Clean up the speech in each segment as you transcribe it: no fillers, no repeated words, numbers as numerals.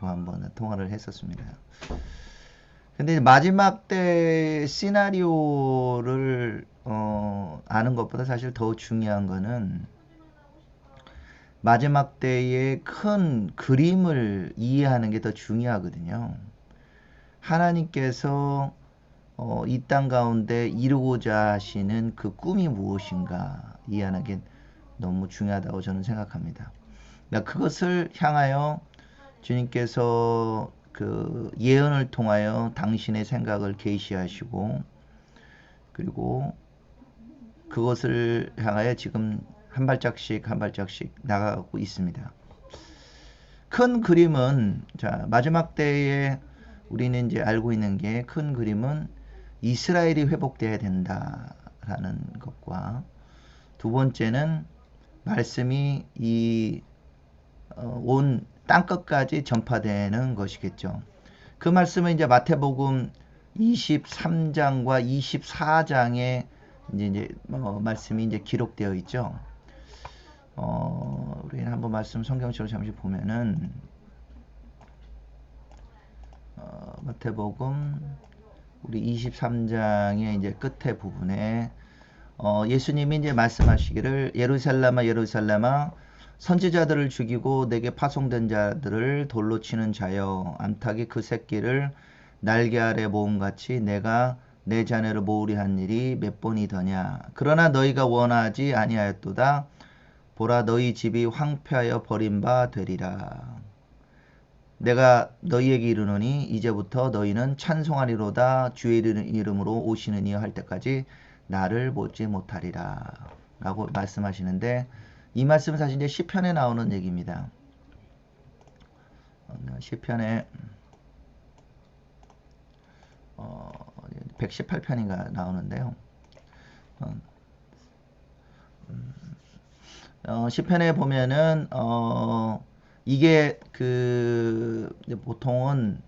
가지고 한번 통화를 했었습니다. 근데 마지막 때 시나리오를 아는 것보다 사실 더 중요한 거는 마지막 때의 큰 그림을 이해하는 게 더 중요하거든요. 하나님께서 이 땅 가운데 이루고자 하시는 그 꿈이 무엇인가 이해하는 게 너무 중요하다고 저는 생각합니다. 그러니까 그것을 향하여 주님께서 그 예언을 통하여 당신의 생각을 계시하시고, 그리고 그것을 향하여 지금 한 발짝씩 한 발짝씩 나가고 있습니다. 큰 그림은, 자, 마지막 때에 우리는 이제 알고 있는 게, 큰 그림은 이스라엘이 회복되어야 된다라는 것과, 두 번째는 말씀이 이 온 땅끝까지 전파되는 것이겠죠. 그 말씀은 이제 마태복음 23장과 24장에 이제 말씀이 이제 기록되어 있죠. 우리는 한번 말씀 성경책으로 잠시 보면은 마태복음 우리 23장의 이제 끝에 부분에 예수님이 이제 말씀하시기를, 예루살렘아 예루살렘아 선지자들을 죽이고 내게 파송된 자들을 돌로 치는 자여, 암탉이 그 새끼를 날개 아래 모음같이 내가 내 자녀를 모으리 한 일이 몇 번이더냐. 그러나 너희가 원하지 아니하였도다. 보라, 너희 집이 황폐하여 버림바 되리라. 내가 너희에게 이르노니 이제부터 너희는 찬송하리로다. 주의 이름으로 오시는 이여 할 때까지 나를 보지 못하리라 라고 말씀하시는데, 이 말씀은 사실 이제 시편에 나오는 얘기입니다. 시편에 118편인가 나오는데요. 시편에 보면은 이게 그 보통은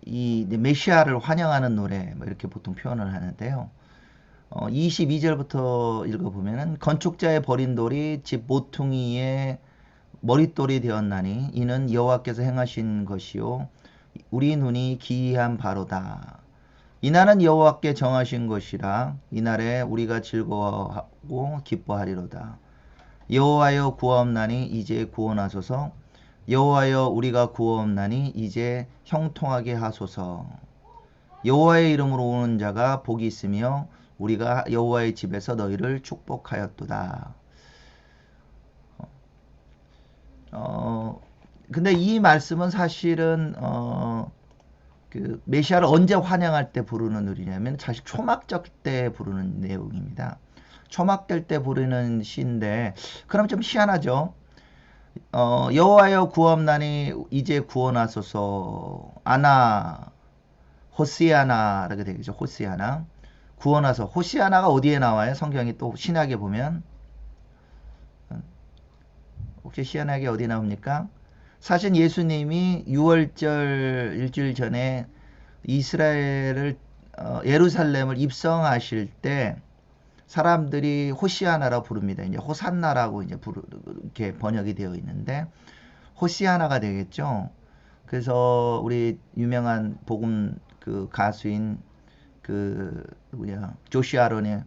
이 메시아를 환영하는 노래 뭐 이렇게 보통 표현을 하는데요. 22절부터 읽어보면은, 건축자의 버린 돌이 집 모퉁이의 머릿돌이 되었나니 이는 여호와께서 행하신 것이요 우리 눈이 기이한 바로다. 이날은 여호와께 정하신 것이라 이날에 우리가 즐거워하고 기뻐하리로다. 여호와여 구하옵나니 이제 구원하소서. 여호와여 우리가 구하옵나니 이제 형통하게 하소서. 여호와의 이름으로 오는 자가 복이 있으며 우리가 여호와의 집에서 너희를 축복하였도다. 근데 이 말씀은 사실은 그 메시아를 언제 환영할 때 부르는 노래냐면 사실 초막절 때 부르는 내용입니다. 초막될 때 부르는 시인데, 그럼 좀 희한하죠. 여호와여 구하옵나니 이제 구원하소서. 아나 호시아나라고 되겠죠. 호시아나. 구원하소. 호시아나가 어디에 나와요? 성경이 또 신약에 보면 혹시 시아나게 어디 나옵니까? 사실 예수님이 6월절 일주일 전에 이스라엘을 예루살렘을 입성하실 때 사람들이 호시아나라고 부릅니다. 이제 호산나라고 이제 이렇게 번역이 되어 있는데 호시아나가 되겠죠. 그래서 우리 유명한 복음 그 가수인 그 누구냐 조시 아론의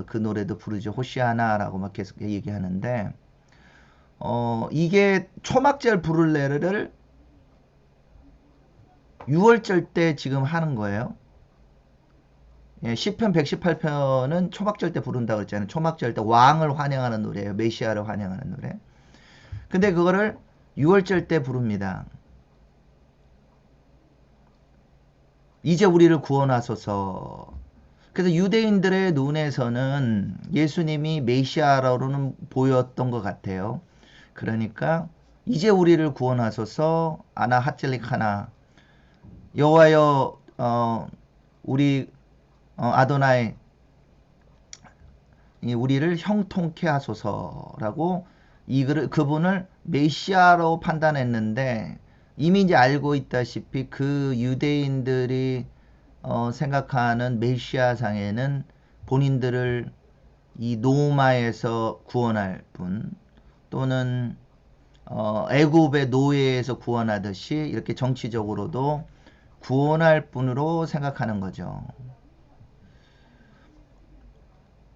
그 노래도 부르죠. 호시아나라고 막 계속 얘기하는데, 이게 초막절 부를 내를 6월절 때 지금 하는 거예요. 예, 시편 118편은 초막절 때 부른다고 그랬잖아요. 초막절 때 왕을 환영하는 노래예요. 메시아를 환영하는 노래. 근데 그거를 6월절 때 부릅니다. 이제 우리를 구원하소서. 그래서 유대인들의 눈에서는 예수님이 메시아로는 보였던 것 같아요. 그러니까 이제 우리를 구원하소서. 아나 하첼릭 하나 여호와여 우리 아도나이 우리를 형통케 하소서라고 그분을 메시아로 판단했는데, 이미 이제 알고 있다시피 그 유대인들이 생각하는 메시아상에는 본인들을 이 노마에서 구원할 분, 또는 애굽의 노예에서 구원하듯이 이렇게 정치적으로도 구원할 분으로 생각하는 거죠.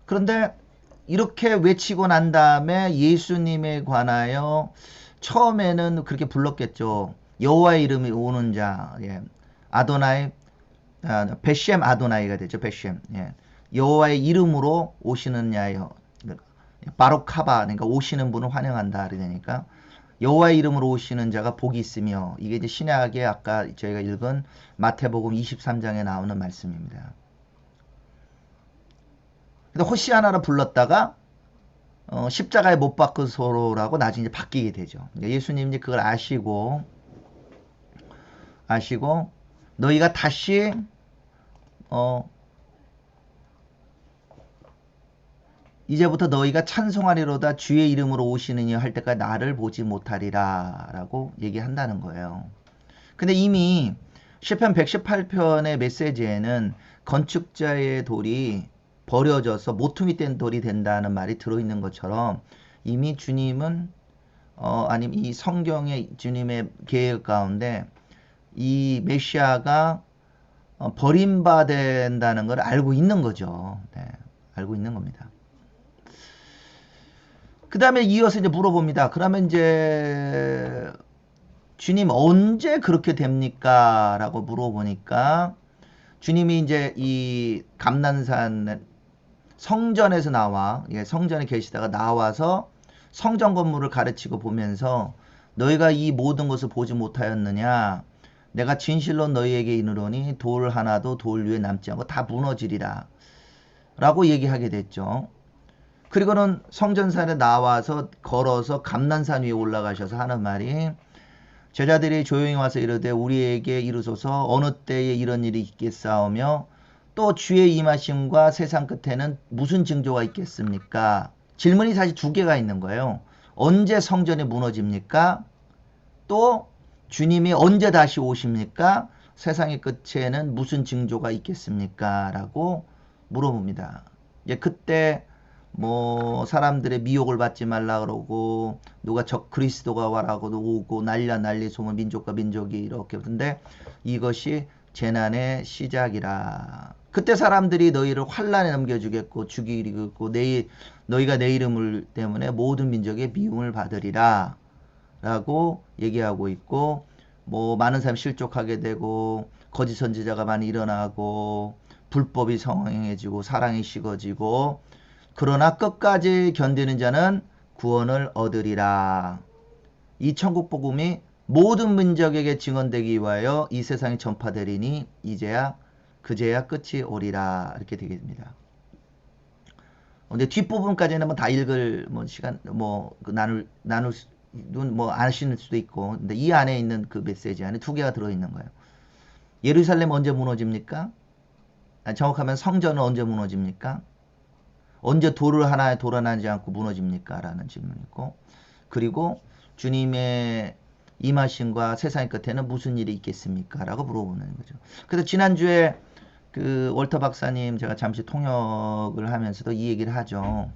그런데 이렇게 외치고 난 다음에 예수님에 관하여 처음에는 그렇게 불렀겠죠. 여호와의 이름이 오는 자, 예. 아도나이, 베셴 아도나이가 되죠. 베셴. 예. 여호와의 이름으로 오시느냐요. 바로카바, 그러니까 오시는 분을 환영한다. 그러니까 여호와의 이름으로 오시는 자가 복이 있으며, 이게 이제 신약의 아까 저희가 읽은 마태복음 23장에 나오는 말씀입니다. 근데 호시아나를 불렀다가 십자가에 못 박으소로라고 나중에 이제 바뀌게 되죠. 예수님이 그걸 아시고 너희가 다시 이제부터 너희가 찬송하리로다 주의 이름으로 오시느니 할 때까지 나를 보지 못하리라 라고 얘기한다는 거예요. 근데 이미 시편 118편의 메시지에는 건축자의 돌이 버려져서 모퉁이 된 돌이 된다는 말이 들어있는 것처럼 이미 주님은 아니면 이 성경의 주님의 계획 가운데 이 메시아가 버림받는다는 걸 알고 있는 거죠. 네, 알고 있는 겁니다. 그 다음에 이어서 이제 물어봅니다. 그러면 이제 주님 언제 그렇게 됩니까? 라고 물어보니까 주님이 이제 이 감난산 성전에서 나와, 성전에 계시다가 나와서 성전 건물을 가르치고 보면서 너희가 이 모든 것을 보지 못하였느냐? 내가 진실로 너희에게 이르노니 돌 하나도 돌 위에 남지 않고 다 무너지리라 라고 얘기하게 됐죠. 그리고는 성전산에 나와서 걸어서 감난산 위에 올라가셔서 하는 말이 제자들이 조용히 와서 이르되 우리에게 이르소서 어느 때에 이런 일이 있겠사오며 또 주의 임하심과 세상 끝에는 무슨 징조가 있겠습니까? 질문이 사실 두 개가 있는 거예요. 언제 성전이 무너집니까? 또 주님이 언제 다시 오십니까? 세상의 끝에는 무슨 징조가 있겠습니까? 라고 물어봅니다. 그때 뭐 사람들의 미혹을 받지 말라 그러고 누가 적 그리스도가 와라고도 오고 난리 소문 민족과 민족이 이렇게 근데 이것이 재난의 시작이라. 그때 사람들이 너희를 환란에 넘겨주겠고 죽이겠고 너희가 내 이름을 때문에 모든 민족의 미움을 받으리라 라고 얘기하고 있고 뭐 많은 사람이 실족하게 되고 거짓 선지자가 많이 일어나고 불법이 성행해지고 사랑이 식어지고 그러나 끝까지 견디는 자는 구원을 얻으리라. 이 천국 복음이 모든 민족에게 증언되기 위하여 이 세상에 전파되리니 그제야 끝이 오리라. 이렇게 되게 됩니다. 근데 뒷부분까지는 뭐 다 읽을 시간 나눌 아시는 수도 있고, 근데 이 안에 있는 그 메시지 안에 두 개가 들어 있는 거예요. 예루살렘 언제 무너집니까? 정확하면 성전은 언제 무너집니까? 언제 돌을 하나에 돌아나지 않고 무너집니까? 라는 질문이 있고, 그리고 주님의 임하심과 세상의 끝에는 무슨 일이 있겠습니까? 라고 물어보는 거죠. 그래서 지난주에 그 월터 박사님 제가 잠시 통역을 하면서도 이 얘기를 하죠.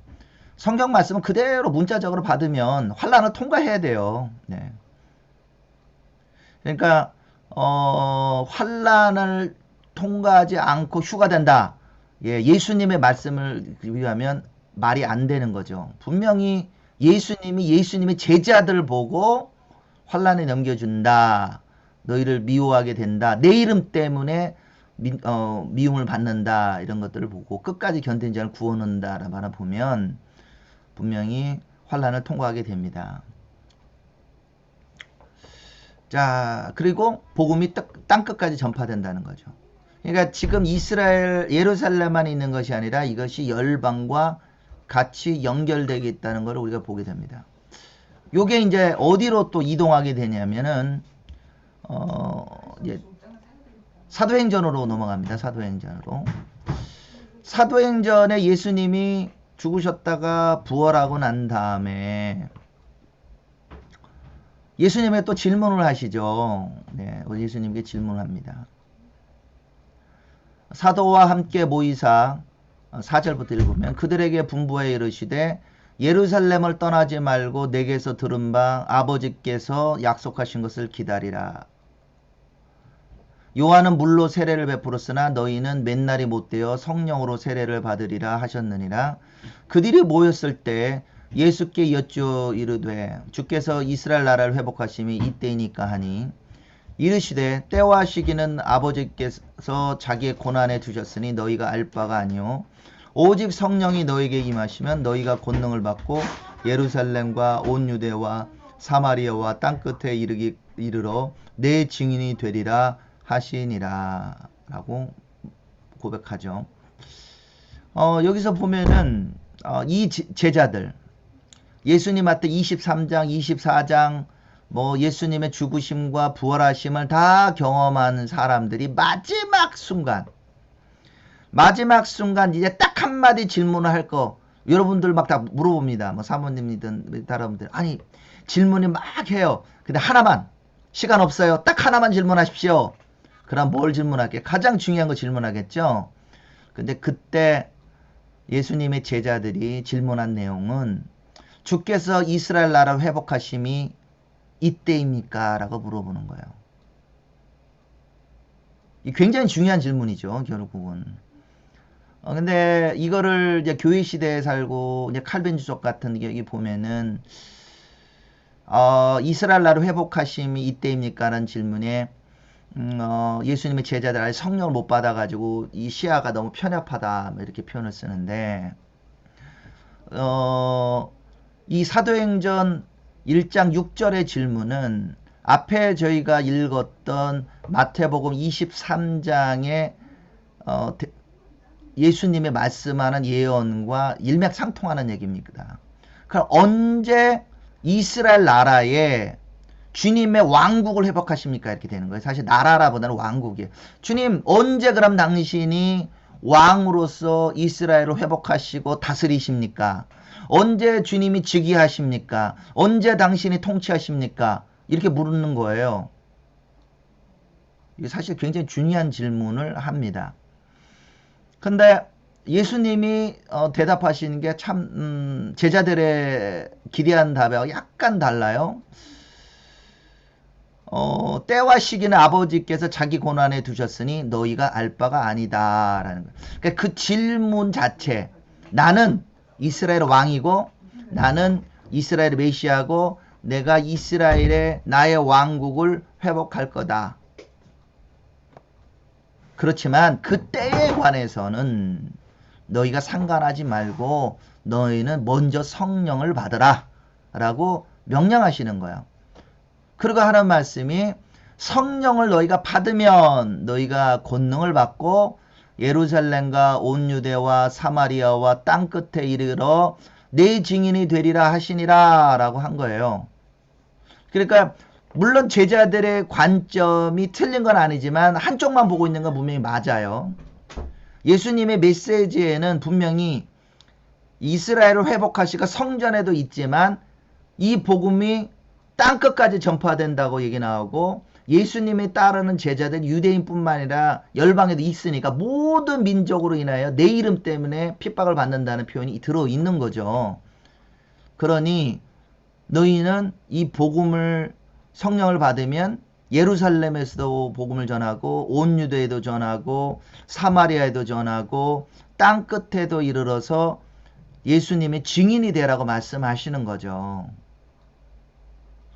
성경 말씀은 그대로 문자적으로 받으면 환란을 통과해야 돼요. 네. 그러니까 환란을 통과하지 않고 휴가 된다. 예수님의 말씀을 위하면 말이 안 되는 거죠. 분명히 예수님의 제자들 보고 환란에 넘겨준다. 너희를 미워하게 된다. 내 이름 때문에 미움을 받는다. 이런 것들을 보고 끝까지 견딘 자를 구원한다. 라는 말을 보면 분명히 환란을 통과하게 됩니다. 자, 그리고 복음이 땅 끝까지 전파된다는 거죠. 그러니까 지금 이스라엘 예루살렘만 있는 것이 아니라 이것이 열방과 같이 연결되겠다는 것을 우리가 보게 됩니다. 요게 이제 어디로 또 이동하게 되냐면은 이제 사도행전으로 넘어갑니다. 사도행전에 예수님이 죽으셨다가 부활하고 난 다음에 예수님에 또 질문을 하시죠. 네, 예수님께 질문을 합니다. 사도와 함께 모이사 4절부터 읽으면 그들에게 분부하여 이르시되 예루살렘을 떠나지 말고 내게서 들은 바 아버지께서 약속하신 것을 기다리라. 요한은 물로 세례를 베풀었으나 너희는 맨날이 못되어 성령으로 세례를 받으리라 하셨느니라. 그들이 모였을 때 예수께 여쭈어 이르되 주께서 이스라엘 나라를 회복하심이 이때이니까 하니 이르시되 때와 시기는 아버지께서 자기의 고난에 두셨으니 너희가 알 바가 아니요 오직 성령이 너희에게 임하시면 너희가 권능을 받고 예루살렘과 온 유대와 사마리아와 땅끝에 이르러 내 증인이 되리라 하시니라 라고 고백하죠. 여기서 보면은 이 제자들 예수님한테 23장 24장 뭐 예수님의 죽으심과 부활하심을 다 경험한 사람들이 마지막 순간 이제 딱 한마디 질문을 할 거 여러분들 막 다 물어봅니다. 뭐 사모님이든 다른 분들 아니 질문이 막 해요. 근데 하나만 시간 없어요. 딱 하나만 질문하십시오. 그럼 뭘 질문할게요? 가장 중요한 거 질문하겠죠. 근데 그때 예수님의 제자들이 질문한 내용은 주께서 이스라엘 나라 회복하심이 이때입니까? 라고 물어보는 거예요. 이 굉장히 중요한 질문이죠. 결국은. 근데 이거를 이제 교회 시대에 살고 이제 칼빈주족 같은 게 보면은 이스라엘 나라 회복하심이 이때입니까? 라는 질문에 예수님의 제자들 아직 성령을 못 받아가지고 이 시야가 너무 편협하다 이렇게 표현을 쓰는데 이 사도행전 1장 6절의 질문은 앞에 저희가 읽었던 마태복음 23장의 예수님의 말씀하는 예언과 일맥상통하는 얘기입니다. 그럼 언제 이스라엘 나라에 주님의 왕국을 회복하십니까? 이렇게 되는 거예요. 사실 나라라보다는 왕국이에요. 주님 언제 그럼 당신이 왕으로서 이스라엘을 회복하시고 다스리십니까? 언제 주님이 즉위하십니까? 언제 당신이 통치하십니까? 이렇게 물는 거예요. 이게 사실 굉장히 중요한 질문을 합니다. 근데 예수님이 대답하시는 게 참 제자들의 기대한 답하고 약간 달라요. 때와 시기는 아버지께서 자기 고난에 두셨으니 너희가 알 바가 아니다 라는 거예요. 그러니까 그 질문 자체 나는 이스라엘 왕이고 나는 이스라엘 메시아고 내가 이스라엘의 나의 왕국을 회복할 거다. 그렇지만 그 때에 관해서는 너희가 상관하지 말고 너희는 먼저 성령을 받으라 라고 명령하시는 거예요. 그리고 하는 말씀이 성령을 너희가 받으면 너희가 권능을 받고 예루살렘과 온 유대와 사마리아와 땅끝에 이르러 내 증인이 되리라 하시니라 라고 한 거예요. 그러니까 물론 제자들의 관점이 틀린 건 아니지만 한쪽만 보고 있는 건 분명히 맞아요. 예수님의 메시지에는 분명히 이스라엘을 회복하시고 성전에도 있지만 이 복음이 땅끝까지 전파된다고 얘기 나오고 예수님에 따르는 제자들 유대인뿐만 아니라 열방에도 있으니까 모든 민족으로 인하여 내 이름 때문에 핍박을 받는다는 표현이 들어있는 거죠. 그러니 너희는 이 복음을 성령을 받으면 예루살렘에서도 복음을 전하고 온 유대에도 전하고 사마리아에도 전하고 땅끝에도 이르러서 예수님의 증인이 되라고 말씀하시는 거죠.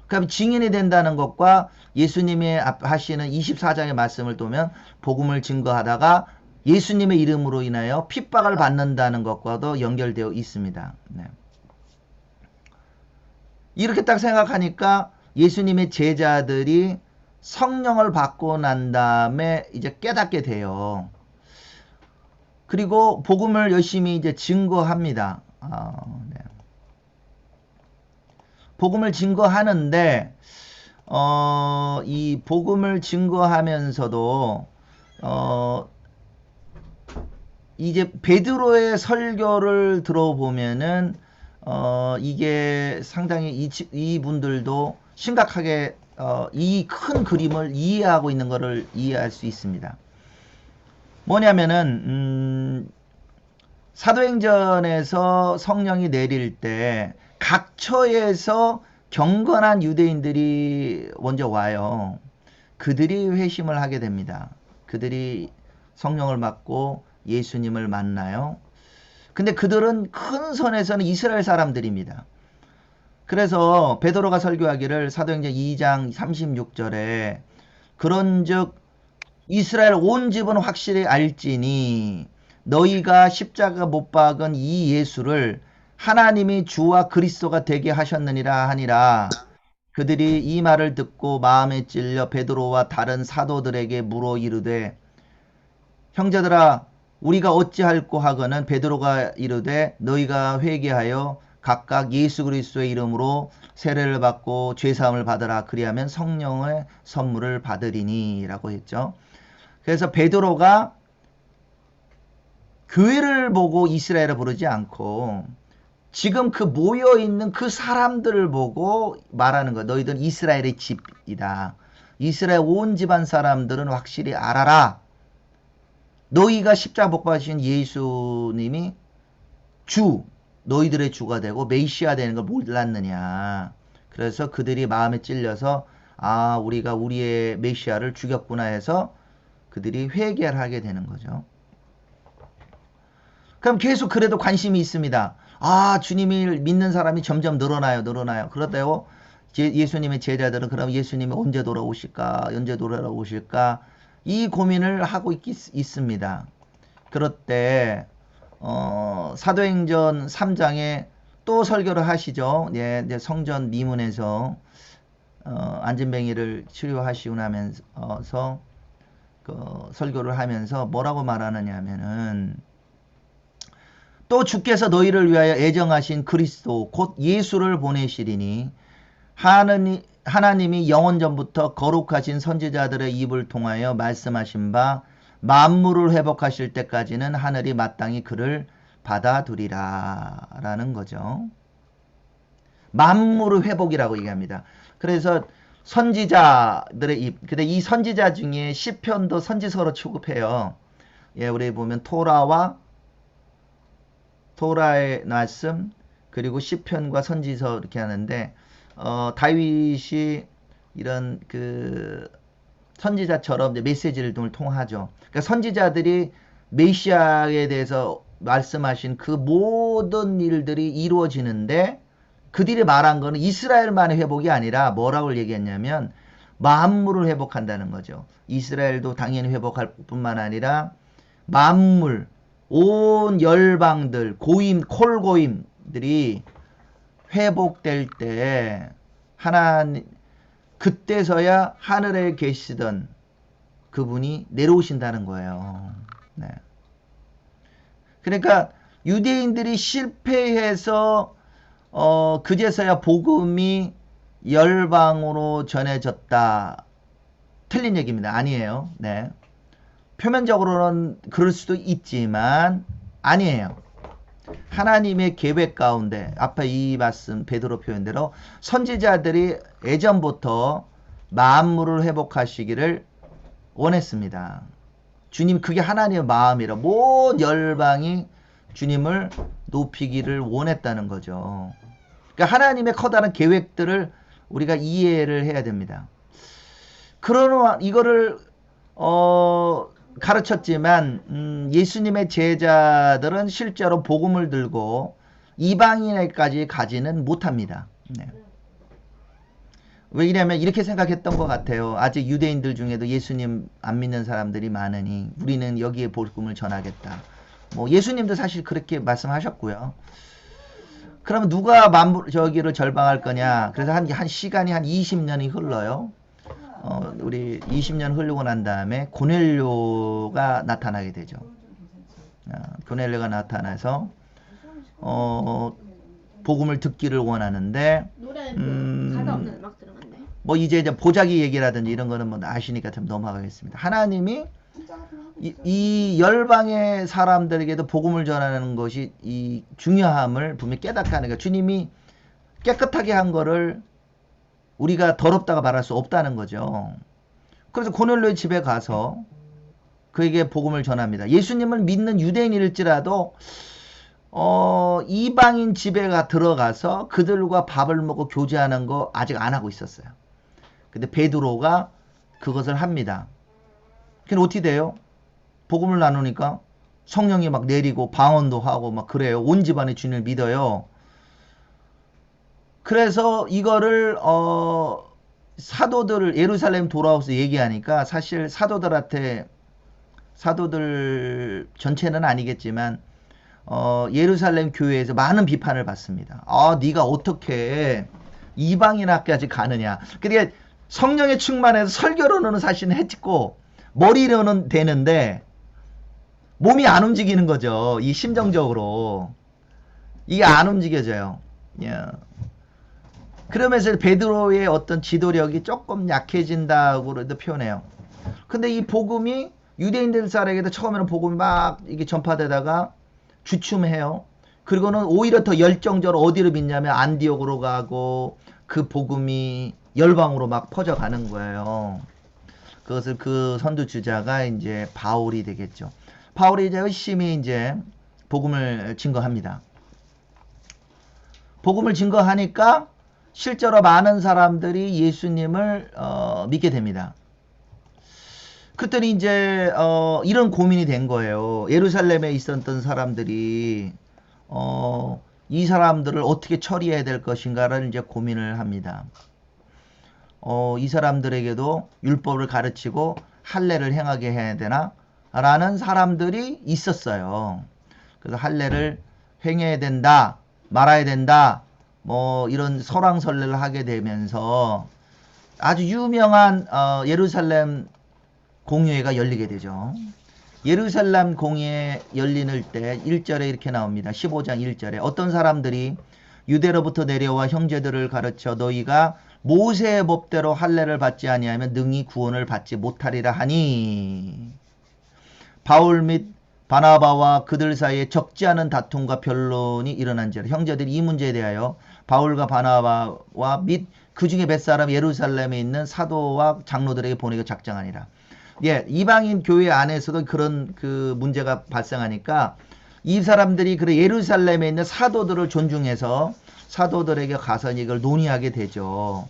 그럼 증인이 된다는 것과 예수님이 하시는 24장의 말씀을 보면 복음을 증거하다가 예수님의 이름으로 인하여 핍박을 받는다는 것과도 연결되어 있습니다. 네. 이렇게 딱 생각하니까 예수님의 제자들이 성령을 받고 난 다음에 이제 깨닫게 돼요. 그리고 복음을 열심히 이제 증거합니다. 네. 복음을 증거하는데 이 복음을 증거하면서도 이제 베드로의 설교를 들어보면은 이게 상당히 이분들도 심각하게 이 큰 그림을 이해하고 있는 것을 이해할 수 있습니다. 뭐냐면은 사도행전에서 성령이 내릴 때 각처에서 경건한 유대인들이 먼저 와요. 그들이 회심을 하게 됩니다. 그들이 성령을 받고 예수님을 만나요. 근데 그들은 큰 선에서는 이스라엘 사람들입니다. 그래서 베드로가 설교하기를 사도행전 2장 36절에 그런즉 이스라엘 온 집은 확실히 알지니 너희가 십자가 못 박은 이 예수를 하나님이 주와 그리스도가 되게 하셨느니라 하니라. 그들이 이 말을 듣고 마음에 찔려 베드로와 다른 사도들에게 물어 이르되 형제들아 우리가 어찌할꼬 하거늘 베드로가 이르되 너희가 회개하여 각각 예수 그리스도의 이름으로 세례를 받고 죄사함을 받으라. 그리하면 성령의 선물을 받으리니 라고 했죠. 그래서 베드로가 교회를 보고 이스라엘을 부르지 않고 지금 그 모여있는 그 사람들을 보고 말하는 거야. 너희들은 이스라엘의 집이다. 이스라엘 온 집안 사람들은 확실히 알아라. 너희가 십자가 못 박으신 예수님이 주, 너희들의 주가 되고 메시아 되는 걸 몰랐느냐. 그래서 그들이 마음에 찔려서 아, 우리가 우리의 메시아를 죽였구나 해서 그들이 회개를 하게 되는 거죠. 그럼 계속 그래도 관심이 있습니다. 아, 주님을 믿는 사람이 점점 늘어나요. 그렇다고 예수님의 제자들은 그럼 예수님이 언제 돌아오실까? 이 고민을 하고 있습니다. 그럴 때 사도행전 3장에 또 설교를 하시죠. 예, 이제 성전 미문에서 안진뱅이를 치료하시고 나면서 설교를 하면서 뭐라고 말하느냐 하면은 또 주께서 너희를 위하여 애정하신 그리스도 곧 예수를 보내시리니 하나님이 영원전부터 거룩하신 선지자들의 입을 통하여 말씀하신 바 만물을 회복하실 때까지는 하늘이 마땅히 그를 받아두리라 라는 거죠. 만물의 회복이라고 얘기합니다. 그래서 선지자들의 입, 근데 이 선지자 중에 시편도 선지서로 취급해요. 예, 우리 보면 토라의 말씀, 그리고 시편과 선지서 이렇게 하는데, 다윗이 이런 그 선지자처럼 이제 메시지를 통하죠. 그러니까 선지자들이 메시아에 대해서 말씀하신 그 모든 일들이 이루어지는데 그들이 말한 거는 이스라엘만의 회복이 아니라 뭐라고 얘기했냐면 만물을 회복한다는 거죠. 이스라엘도 당연히 회복할 뿐만 아니라 만물, 온 열방들, 고임, 콜고임들이 회복될 때 하나님 그때서야 하늘에 계시던 그분이 내려오신다는 거예요. 네. 그러니까 유대인들이 실패해서 그제서야 복음이 열방으로 전해졌다. 틀린 얘기입니다. 아니에요. 네. 표면적으로는 그럴 수도 있지만 아니에요. 하나님의 계획 가운데 앞에 이 말씀 베드로 표현대로 선지자들이 예전부터 만물을 회복하시기를 원했습니다. 주님 그게 하나님의 마음이라 모든 열방이 주님을 높이기를 원했다는 거죠. 그러니까 하나님의 커다란 계획들을 우리가 이해를 해야 됩니다. 그러나 이거를 가르쳤지만 예수님의 제자들은 실제로 복음을 들고 이방인에까지 가지는 못합니다. 네. 왜냐하면 이렇게 생각했던 것 같아요. 아직 유대인들 중에도 예수님 안 믿는 사람들이 많으니 우리는 여기에 복음을 전하겠다. 뭐 예수님도 사실 그렇게 말씀하셨고요. 그러면 누가 저기를 절방할 거냐? 그래서 한 시간이 한 20년이 흘러요. 우리 20년 흐르고 난 다음에 고넬료가 나타나게 되죠. 고넬료가 나타나서 복음을 듣기를 원하는데 뭐 이제 보자기 얘기라든지 이런 거는 뭐 아시니까 좀 넘어가겠습니다. 하나님이 이 열방의 사람들에게도 복음을 전하는 것이 이 중요함을 분명히 깨닫게 하는 거예요. 주님이 깨끗하게 한 거를 우리가 더럽다가 말할 수 없다는 거죠. 그래서 고넬료의 집에 가서 그에게 복음을 전합니다. 예수님을 믿는 유대인일지라도 이방인 집에 들어가서 그들과 밥을 먹고 교제하는 거 아직 안 하고 있었어요. 근데 베드로가 그것을 합니다. 그럼 어떻게 돼요? 복음을 나누니까 성령이 막 내리고 방언도 하고 막 그래요. 온 집안이 주님을 믿어요. 그래서 이거를 사도들 예루살렘 돌아와서 얘기하니까 사실 사도들 전체는 아니겠지만 예루살렘 교회에서 많은 비판을 받습니다. 네가 어떻게 이방인 학교까지 가느냐. 그러니까 성령의 충만해서 설교로는 사실은 했고 머리로는 되는데 몸이 안 움직이는 거죠. 이 심정적으로 이게 안 움직여져요. 그러면서 베드로의 어떤 지도력이 조금 약해진다고도 표현해요. 근데 이 복음이 유대인들 사이에도 처음에는 복음이 막 이게 전파되다가 주춤해요. 그리고는 오히려 더 열정적으로 어디로 믿냐면 안디옥으로 가고 그 복음이 열방으로 막 퍼져가는 거예요. 그것을 그 선두주자가 이제 바울이 되겠죠. 바울이 이제 열심히 이제 복음을 증거합니다. 복음을 증거하니까 실제로 많은 사람들이 예수님을 믿게 됩니다. 그랬더니 이제 이런 고민이 된 거예요. 예루살렘에 있었던 사람들이 이 사람들을 어떻게 처리해야 될 것인가를 이제 고민을 합니다. 이 사람들에게도 율법을 가르치고 할례를 행하게 해야 되나? 라는 사람들이 있었어요. 그래서 할례를 행해야 된다, 말아야 된다, 뭐 이런 설왕설래를 하게 되면서 아주 유명한 예루살렘 공의회가 열리게 되죠. 예루살렘 공의회 열리는 때 1절에 이렇게 나옵니다. 15장 1절에 어떤 사람들이 유대로부터 내려와 형제들을 가르쳐 너희가 모세의 법대로 할례를 받지 아니하면 능히 구원을 받지 못하리라 하니 바울 및 바나바와 그들 사이에 적지 않은 다툼과 변론이 일어난지라. 형제들이 이 문제에 대하여 바울과 바나바와 및 그 중에 몇 사람 예루살렘에 있는 사도와 장로들에게 보내고 작정하니라. 이방인 교회 안에서도 그런 그 문제가 발생하니까 이 사람들이 그래 예루살렘에 있는 사도들을 존중해서 사도들에게 가서 이걸 논의하게 되죠.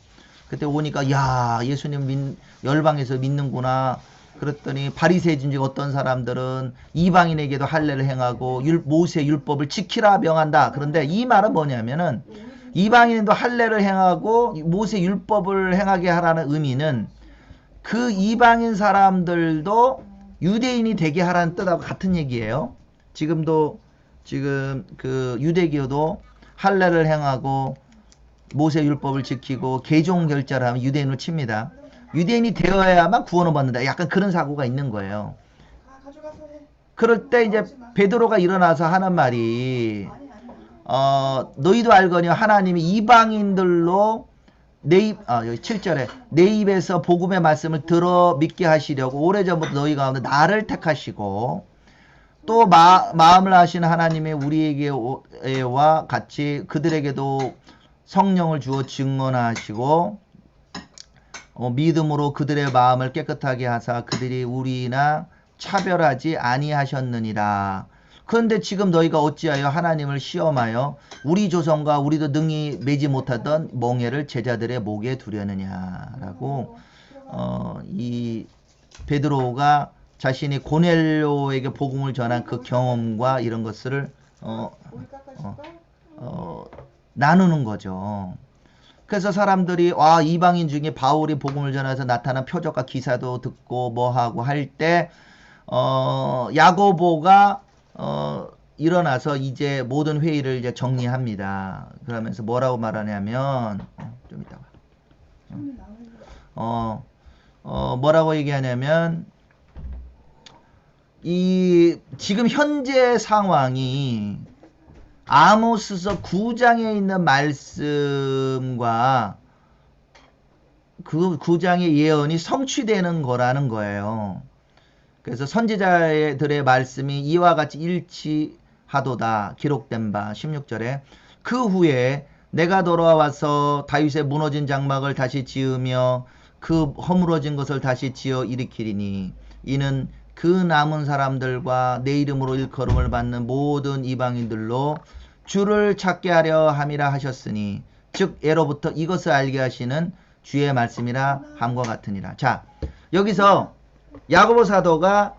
그때 오니까 야 예수님 열방에서 믿는구나. 그랬더니 바리새인 중 어떤 사람들은 이방인에게도 할례를 행하고 모세 율법을 지키라 명한다. 그런데 이 말은 뭐냐면은 이방인도 할례를 행하고 모세 율법을 행하게 하라는 의미는 그 이방인 사람들도 유대인이 되게 하라는 뜻하고 같은 얘기예요. 지금 그 유대교도 할례를 행하고 모세 율법을 지키고 개종 결제를 하면 유대인을 칩니다. 유대인이 되어야만 구원을 받는다. 약간 그런 사고가 있는 거예요. 그럴 때 이제 베드로가 일어나서 하는 말이 너희도 알거니와 하나님이 이방인들로 여기 7절에 내 입에서 복음의 말씀을 들어 믿게 하시려고 오래전부터 너희 가운데 나를 택하시고 또 마음을 하시는 하나님의 우리에게와 같이 그들에게도 성령을 주어 증언하시고 믿음으로 그들의 마음을 깨끗하게 하사 그들이 우리나 차별하지 아니하셨느니라. 그런데 지금 너희가 어찌하여 하나님을 시험하여 우리 조상과 우리도 능히 매지 못하던 멍에를 제자들의 목에 두려느냐라고 이 베드로가 자신이 고넬료에게 복음을 전한 그 경험과 이런 것을 나누는 거죠. 그래서 사람들이 이방인 중에 바울이 복음을 전해서 나타난 표적과 기사도 듣고 뭐하고 할 때 야고보가 일어나서 이제 모든 회의를 이제 정리합니다. 그러면서 뭐라고 말하냐면 좀 이따가 뭐라고 얘기하냐면 이 지금 현재 상황이 아모스서 9장에 있는 말씀과 그 9장의 예언이 성취되는 거라는 거예요. 그래서 선지자들의 말씀이 이와 같이 일치하도다 기록된 바 16절에 그 후에 내가 돌아와서 다윗의 무너진 장막을 다시 지으며 그 허물어진 것을 다시 지어 일으키리니 이는 그 남은 사람들과 내 이름으로 일컬음을 받는 모든 이방인들로 주를 찾게 하려 함이라 하셨으니 즉 예로부터 이것을 알게 하시는 주의 말씀이라 함과 같으니라. 자, 여기서 야고보 사도가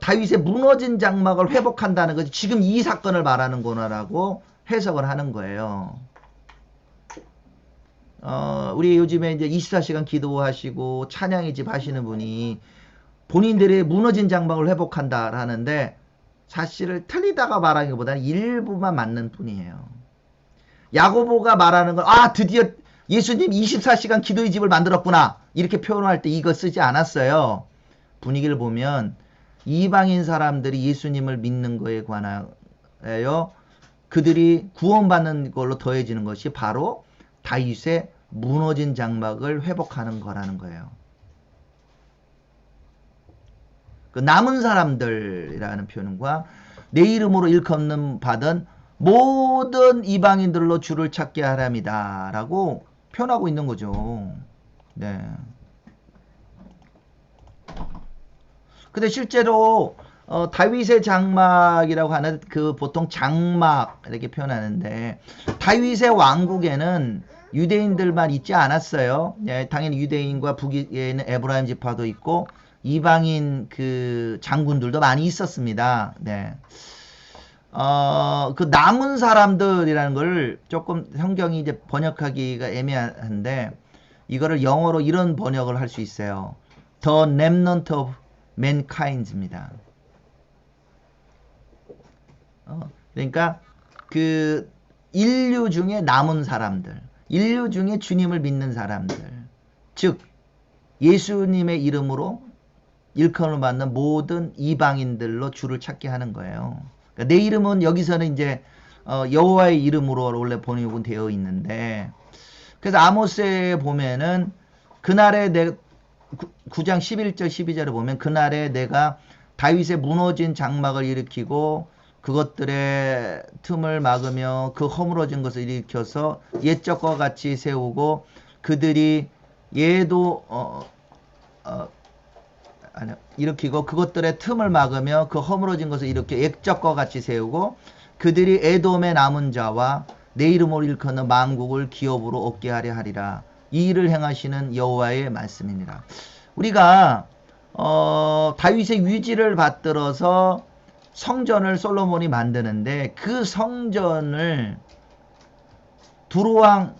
다윗의 무너진 장막을 회복한다는 것이 지금 이 사건을 말하는 거라고 해석을 하는 거예요. 우리 요즘에 이제 24시간 기도하시고 찬양의 집 하시는 분이 본인들의 무너진 장막을 회복한다라는데 사실을 틀리다가 말하는 것보다는 일부만 맞는 뿐이에요. 야고보가 말하는 건 드디어 예수님 24시간 기도의 집을 만들었구나 이렇게 표현할 때 이거 쓰지 않았어요. 분위기를 보면 이방인 사람들이 예수님을 믿는 거에 관하여 그들이 구원받는 걸로 더해지는 것이 바로 다윗의 무너진 장막을 회복하는 거라는 거예요. 그 남은 사람들이라는 표현과 내 이름으로 일컫는 받은 모든 이방인들로 주를 찾게 하랍니다 라고 표현하고 있는 거죠. 네. 근데 실제로 다윗의 장막이라고 하는 그 보통 장막 이렇게 표현하는데 다윗의 왕국에는 유대인들만 있지 않았어요. 예, 당연히 유대인과 북에는 에브라임 지파도 있고 이방인 그 장군들도 많이 있었습니다. 네. 그 남은 사람들이라는 걸 조금 성경이 이제 번역하기가 애매한데 이거를 영어로 이런 번역을 할 수 있어요. The remnant of mankind입니다. 그러니까 그 인류 중에 남은 사람들, 인류 중에 주님을 믿는 사람들, 즉 예수님의 이름으로 일컬음을 받는 모든 이방인들로 주를 찾게 하는 거예요. 그러니까 내 이름은 여기서는 이제 여호와의 이름으로 원래 번역은 되어 있는데 그래서 아모스에 보면은 그날에 9장 11절 12절을 보면 그날에 내가 다윗의 무너진 장막을 일으키고 그것들의 틈을 막으며 그 허물어진 것을 일으켜서 옛적과 같이 세우고 그들이 얘도 일으키고 그것들의 틈을 막으며 그 허물어진 것을 일으켜 옛적과 같이 세우고 그들이 에돔의 남은 자와 내 이름으로 일컫는 만국을 기업으로 얻게 하려 하리라. 이 일을 행하시는 여호와의 말씀이니라. 우리가 다윗의 위지를 받들어서 성전을 솔로몬이 만드는데 그 성전을 두로왕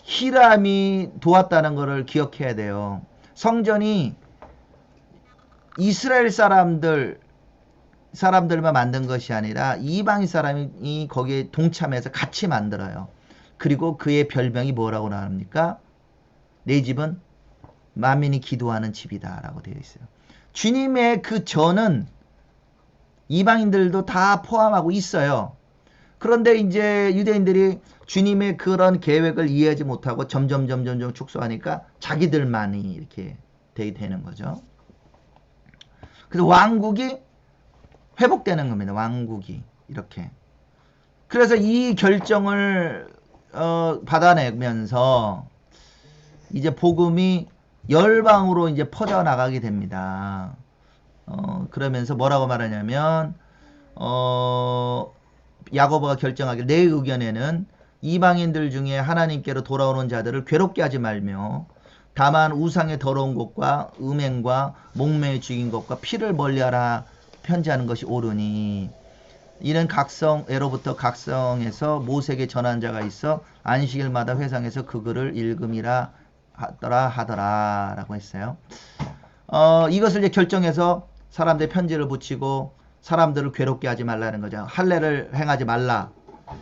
히람이 도왔다는 것을 기억해야 돼요. 성전이 이스라엘 사람들만 만든 것이 아니라 이방인 사람이 거기에 동참해서 같이 만들어요. 그리고 그의 별명이 뭐라고 나옵니까? 내 집은 만민이 기도하는 집이다 라고 되어 있어요. 주님의 그 전은 이방인들도 다 포함하고 있어요. 그런데 이제 유대인들이 주님의 그런 계획을 이해하지 못하고 점점 축소하니까 자기들만이 이렇게 되는 거죠. 그래서 왕국이 회복되는 겁니다. 왕국이 이렇게. 그래서 이 결정을 받아내면서 이제 복음이 열방으로 이제 퍼져나가게 됩니다. 그러면서 뭐라고 말하냐면 야고보가 결정하길 내 의견에는 이방인들 중에 하나님께로 돌아오는 자들을 괴롭게 하지 말며 다만 우상의 더러운 것과 음행과 목매에 죽인 것과 피를 멀리하라 편지하는 것이 옳으니 이는 각성에로부터 각성에서 모세에게 전한 자가 있어 안식일마다 회상에서 그 글을 읽음이라 하더라 라고 했어요. 이것을 이제 결정해서 사람들의 편지를 붙이고 사람들을 괴롭게 하지 말라는 거죠. 할례를 행하지 말라.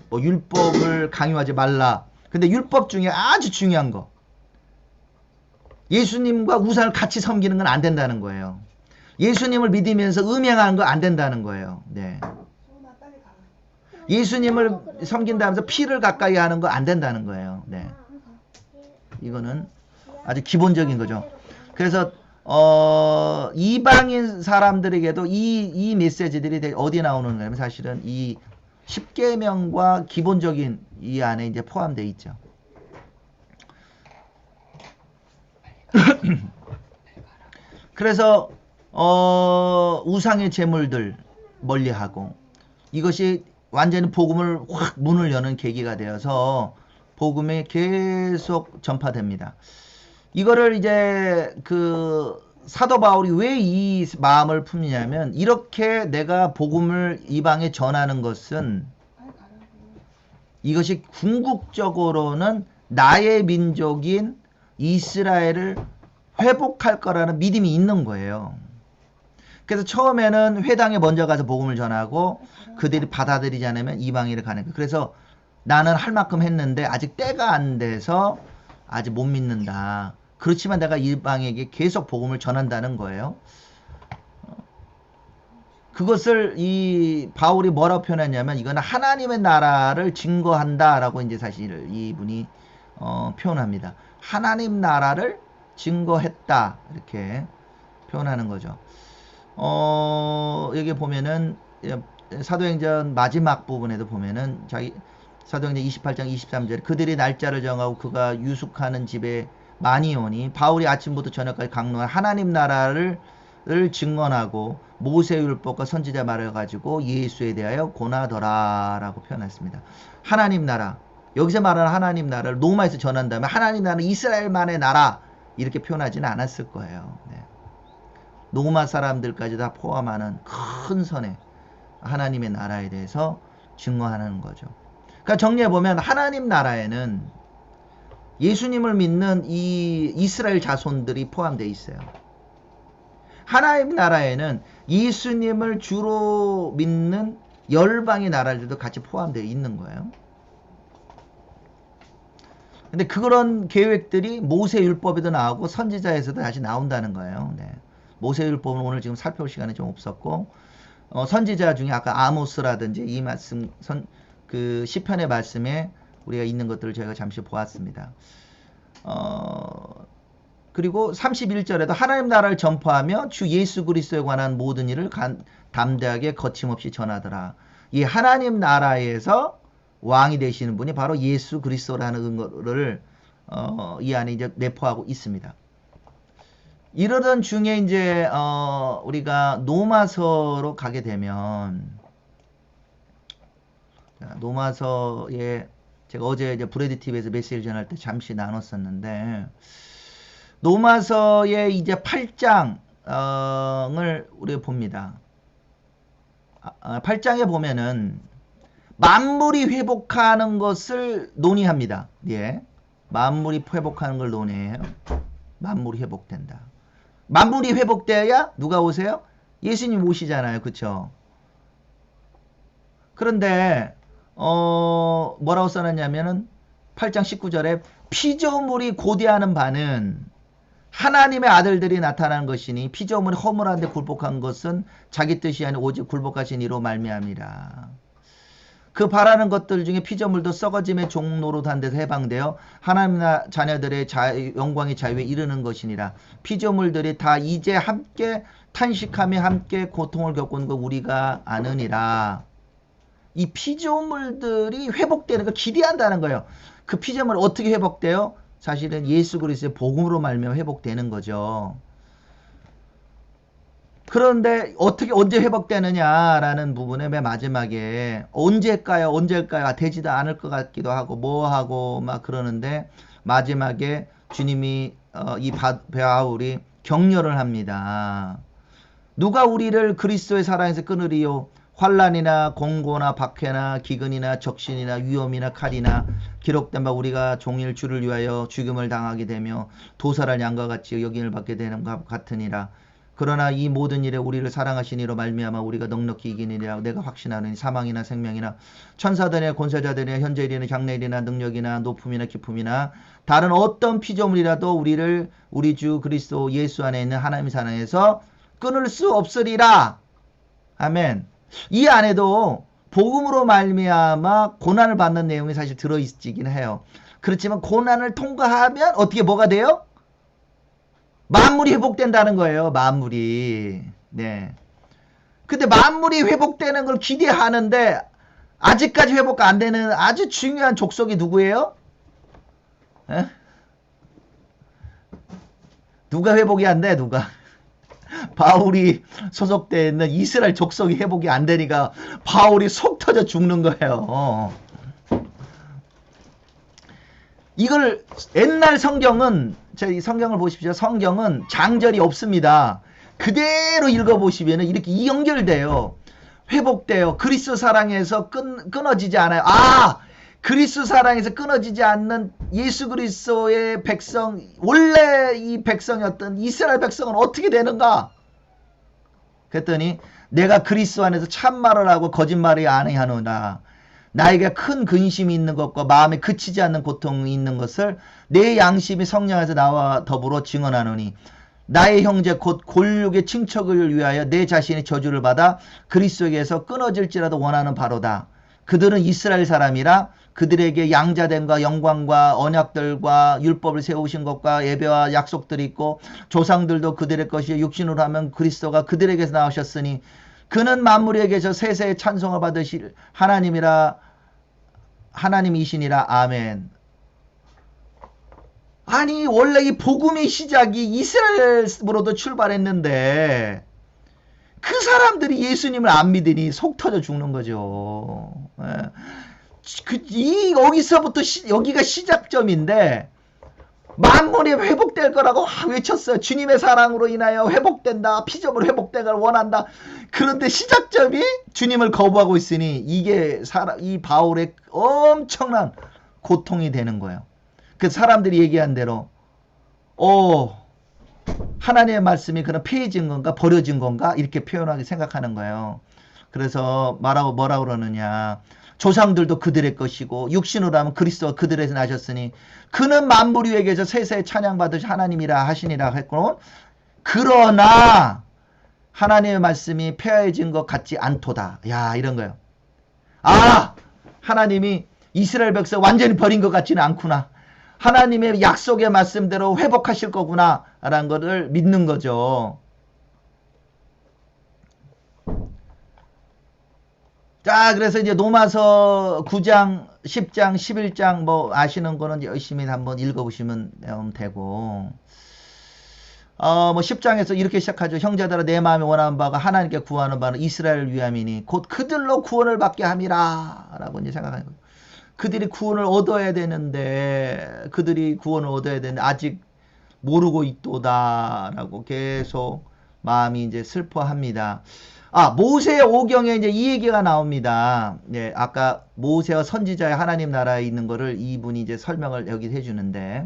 뭐 율법을 강요하지 말라. 근데 율법 중에 아주 중요한 거. 예수님과 우상을 같이 섬기는 건 안 된다는 거예요. 예수님을 믿으면서 음행하는 거 안 된다는 거예요. 네. 예수님을 섬긴다면서 피를 가까이 하는 거 안 된다는 거예요. 네. 이거는 아주 기본적인 거죠. 그래서 이방인 사람들에게도 이 메시지들이 어디에 나오는 거냐면 사실은 이 10계명과 기본적인 이 안에 이제 포함되어 있죠. 그래서 우상의 제물들 멀리하고, 이것이 완전히 복음을 확 문을 여는 계기가 되어서 복음이 계속 전파됩니다. 이거를 이제 그 사도 바울이 왜 이 마음을 품냐면, 이렇게 내가 복음을 이방에 전하는 것은 이것이 궁극적으로는 나의 민족인 이스라엘을 회복할 거라는 믿음이 있는 거예요. 그래서 처음에는 회당에 먼저 가서 복음을 전하고 그들이 받아들이지 않으면 이방인을 가는 거예요. 그래서 나는 할 만큼 했는데 아직 때가 안 돼서 아직 못 믿는다. 그렇지만 내가 이방에게 계속 복음을 전한다는 거예요. 그것을 이 바울이 뭐라고 표현했냐면, 이거는 하나님의 나라를 증거한다라고 이제 사실 이분이 표현합니다. 하나님 나라를 증거했다, 이렇게 표현하는 거죠. 여기 보면은 사도행전 마지막 부분에도 보면은 사도행전 28장 23절에 그들이 날짜를 정하고 그가 유숙하는 집에 많이 오니 바울이 아침부터 저녁까지 강론한 하나님 나라를 증언하고 모세율법과 선지자 말을 가지고 예수에 대하여 고나더라라고 표현했습니다. 하나님 나라, 여기서 말하는 하나님 나라를 로마에서 전한다면 하나님 나라는 이스라엘만의 나라 이렇게 표현하지는 않았을 거예요. 네. 로마 사람들까지 다 포함하는 큰 선의 하나님의 나라에 대해서 증거하는 거죠. 그러니까 정리해보면 하나님 나라에는 예수님을 믿는 이 이스라엘 자손들이 포함되어 있어요. 하나님 나라에는 예수님을 주로 믿는 열방의 나라들도 같이 포함되어 있는 거예요. 근데 그런 계획들이 모세율법에도 나오고 선지자에서도 다시 나온다는 거예요. 네. 모세율법은 오늘 지금 살펴볼 시간이 좀 없었고, 선지자 중에 아까 아모스라든지 이 말씀, 그 시편의 말씀에 우리가 있는 것들을 저희가 잠시 보았습니다. 그리고 31절에도 하나님 나라를 전파하며 주 예수 그리스도에 관한 모든 일을 담대하게 거침없이 전하더라. 이 하나님 나라에서 왕이 되시는 분이 바로 예수 그리스도라는 것을 이 안에 이제 내포하고 있습니다. 이러던 중에 이제 우리가 노마서로 가게 되면, 노마서에 제가 어제 이제 브레드 TV에서 메시지를 전할 때 잠시 나눴었는데, 노마서의 이제 8장을 우리가 봅니다. 8장에 보면은 만물이 회복하는 것을 논의합니다. 예. 만물이 회복하는 걸 논의해요. 만물이 회복된다. 만물이 회복돼야 누가 오세요? 예수님 오시잖아요. 그쵸? 그런데 뭐라고 써놨냐면은 8장 19절에 피조물이 고대하는 바는 하나님의 아들들이 나타난 것이니 피조물이 허물한데 굴복한 것은 자기 뜻이 아니 오직 굴복하신 이로 말미암이라. 그 바라는 것들 중에 피조물도 썩어짐의 종노릇한 데서 해방되어 하나님 자녀들의 영광의 자유에 이르는 것이니라. 피조물들이 다 이제 함께 탄식하며 함께 고통을 겪은 거 우리가 아느니라. 이 피조물들이 회복되는 걸 기대한다는 거예요. 그 피조물 어떻게 회복돼요? 사실은 예수 그리스도의 복음으로 말미암아 회복되는 거죠. 그런데 어떻게 언제 회복되느냐라는 부분에 맨 마지막에 언제일까요? 되지도 않을 것 같기도 하고 뭐하고 막 그러는데 마지막에 주님이 이 바울이 격려를 합니다. 누가 우리를 그리스도의 사랑에서 끊으리요? 환난이나 공고나 박해나 기근이나 적신이나 위험이나 칼이나 기록된 바 우리가 종일 주를 위하여 죽임을 당하게 되며 도살할 양과 같이 여김을 받게 되는 것 같으니라. 그러나 이 모든 일에 우리를 사랑하신 이로 말미암아 우리가 넉넉히 이기니라. 내가 확신하노니 사망이나 생명이나 천사들이나 권세자들이나 현재일이나 장래일이나 능력이나 높음이나 기쁨이나 다른 어떤 피조물이라도 우리를 우리 주 그리스도 예수 안에 있는 하나님의 사랑에서 끊을 수 없으리라. 아멘. 이 안에도 복음으로 말미암아 고난을 받는 내용이 사실 들어있긴 해요. 그렇지만 고난을 통과하면 어떻게 뭐가 돼요? 만물이 회복된다는 거예요. 만물이. 네. 근데 만물이 회복되는 걸 기대하는데 아직까지 회복 안 되는 아주 중요한 족속이 누구예요? 누가 회복이 안 돼? 누가? 바울이 소속되어 있는 이스라엘 족속이 회복이 안 되니까 바울이 속 터져 죽는 거예요. 이걸 옛날 성경은, 저희 성경을 보십시오. 성경은 장절이 없습니다. 그대로 읽어보시면 이렇게 연결돼요. 회복돼요. 그리스도 사랑에서 끊어지지 않아요. 아! 그리스도 사랑에서 끊어지지 않는 예수 그리스도의 백성, 원래 이 백성이었던 이스라엘 백성은 어떻게 되는가? 그랬더니 내가 그리스도 안에서 참말을 하고 거짓말이 아니하노라. 나에게 큰 근심이 있는 것과 마음에 그치지 않는 고통이 있는 것을 내 양심이 성령에서 나와 더불어 증언하노니 나의 형제 곧 골육의 친척을 위하여 내 자신이 저주를 받아 그리스도에게서 끊어질지라도 원하는 바로다. 그들은 이스라엘 사람이라 그들에게 양자됨과 영광과 언약들과 율법을 세우신 것과 예배와 약속들이 있고 조상들도 그들의 것이 육신으로 하면 그리스도가 그들에게서 나오셨으니 그는 만물에게서 세세의 찬송을 받으실 하나님이시니라. 아멘. 아니 원래 이 복음의 시작이 이스라엘으로도 출발했는데 그 사람들이 예수님을 안 믿으니 속 터져 죽는 거죠. 여기서부터 여기가 시작점인데 만물이 회복될 거라고 외쳤어요. 주님의 사랑으로 인하여 회복된다. 피조물 회복되기를 원한다. 그런데 시작점이 주님을 거부하고 있으니 이게 이 바울의 엄청난 고통이 되는 거예요. 그 사람들이 얘기한 대로 하나님의 말씀이 그런 폐해진 건가 버려진 건가 이렇게 표현하게 생각하는 거예요. 그래서 뭐라 그러느냐. 조상들도 그들의 것이고 육신으로 하면 그리스도가 그들에서 나셨으니 그는 만물 위에게서 세세에 찬양받으시 하나님이라 하시니라 했고 그러나 하나님의 말씀이 폐해진 것 같지 않도다. 야 이런 거예요. 아 하나님이 이스라엘 백성 완전히 버린 것 같지는 않구나. 하나님의 약속의 말씀대로 회복하실 거구나 라는 것을 믿는 거죠. 자, 그래서 이제 로마서 9장, 10장, 11장 뭐 아시는 거는 열심히 한번 읽어보시면 되고 뭐 10장에서 이렇게 시작하죠. 형제들아 내 마음에 원하는 바가 하나님께 구하는 바는 이스라엘을 위함이니 곧 그들로 구원을 받게 함이라 라고 이제 생각하는 거예요. 그들이 구원을 얻어야 되는데 아직 모르고 있도다 라고 계속 마음이 이제 슬퍼합니다. 모세 오경에 이제 이 얘기가 나옵니다. 네, 아까 모세와 선지자의 하나님 나라에 있는 거를 이분이 이제 설명을 여기 해주는데,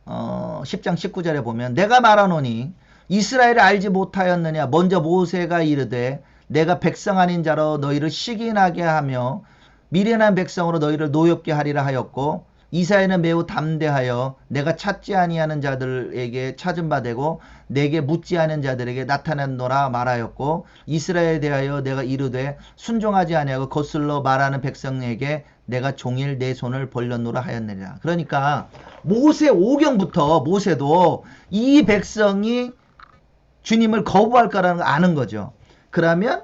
10장 19절에 보면, 내가 말하노니, 이스라엘을 알지 못하였느냐? 먼저 모세가 이르되, 내가 백성 아닌 자로 너희를 시기나게 하며, 미련한 백성으로 너희를 노엽게 하리라 하였고, 이사야는 매우 담대하여 내가 찾지 아니하는 자들에게 찾은 바 되고 내게 묻지 않은 자들에게 나타났노라 말하였고 이스라엘에 대하여 내가 이르되 순종하지 아니하고 거슬러 말하는 백성에게 내가 종일 내 손을 벌렸노라 하였느니라. 그러니까 모세 오경부터 모세도 이 백성이 주님을 거부할 거라는 걸 아는 거죠. 그러면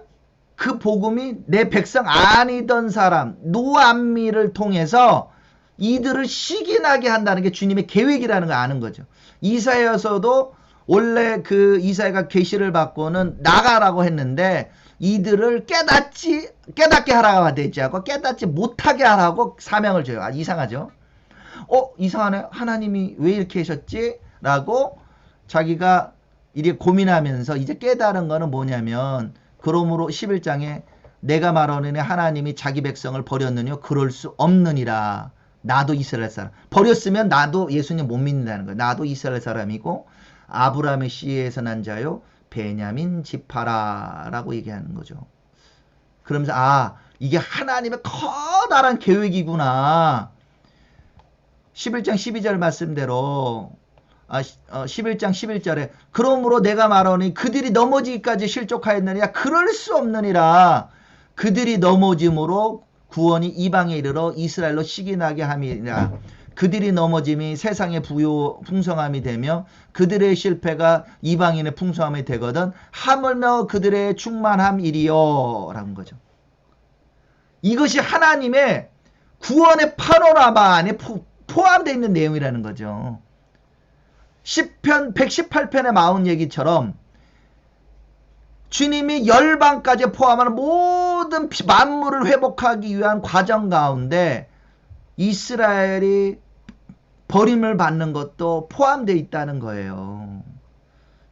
그 복음이 내 백성 아니던 사람 노암미를 통해서 이들을 시기나게 한다는 게 주님의 계획이라는 걸 아는 거죠. 이사야서도 원래 그 이사야가 계시를 받고는 나가라고 했는데 이들을 깨닫게 하라고 되지 않고 깨닫지 못하게 하라고 사명을 줘요. 이상하죠? 이상하네. 하나님이 왜 이렇게 하셨지? 라고 자기가 이렇게 고민하면서 이제 깨달은 거는 뭐냐면 그러므로 11장에 내가 말하노니 하나님이 자기 백성을 버렸느냐? 그럴 수 없느니라. 나도 이스라엘 사람. 버렸으면 나도 예수님 못 믿는다는 거예요. 나도 이스라엘 사람이고 아브라함의 씨에서 난 자요 베냐민 지파라 라고 얘기하는 거죠. 그러면서 이게 하나님의 커다란 계획이구나. 11장 12절 말씀대로 11장 11절에 그러므로 내가 말하노니 그들이 넘어지기까지 실족하였느냐? 그럴 수 없느니라. 그들이 넘어짐으로 구원이 이방에 이르러 이스라엘로 시기나게 함이라. 그들이 넘어짐이 세상의 풍성함이 되며 그들의 실패가 이방인의 풍성함이 되거든 하물며 그들의 충만함이리요 라는 거죠. 이것이 하나님의 구원의 파노라마 안에 포함되어 있는 내용이라는 거죠. 10편 118편에 나온 얘기처럼 주님이 열방까지 포함하는 모든 만물을 회복하기 위한 과정 가운데 이스라엘이 버림을 받는 것도 포함되어 있다는 거예요.